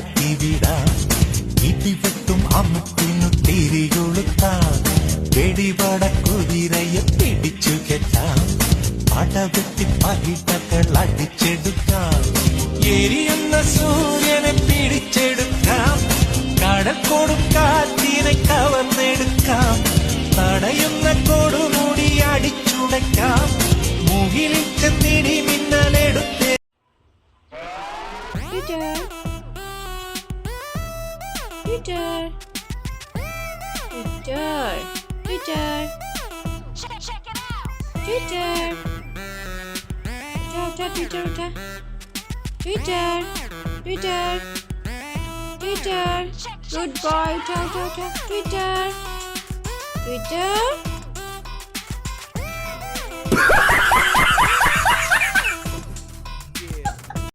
കടത്തിവിടാം. ഇടിവെട്ടും അമുക്കിനു തിരികൊളുത്താം. വെടിപട കുതിരയെ പിടിച്ചു കെട്ടാം. പടവെട്ടി പകിടകൾ അടിച്ചെടുക്കാം. എരിയുന്ന സൂര്യനെ പിടിച്ചെടുക്കാം. കടൽ കൊടുക്കാറ്റിനെ കവർന്നെടുക്കാം. തടയുന്ന കൊടുമുടി അടിച്ചുടയ്ക്കാം. മുകിലിൽ ചെന്നിടി മിന്നലെടുത്ത് Peter. Peter. Peter. Peter. Check it out. Peter. Peter. Peter. Peter. Peter. Good boy. Peter. Peter.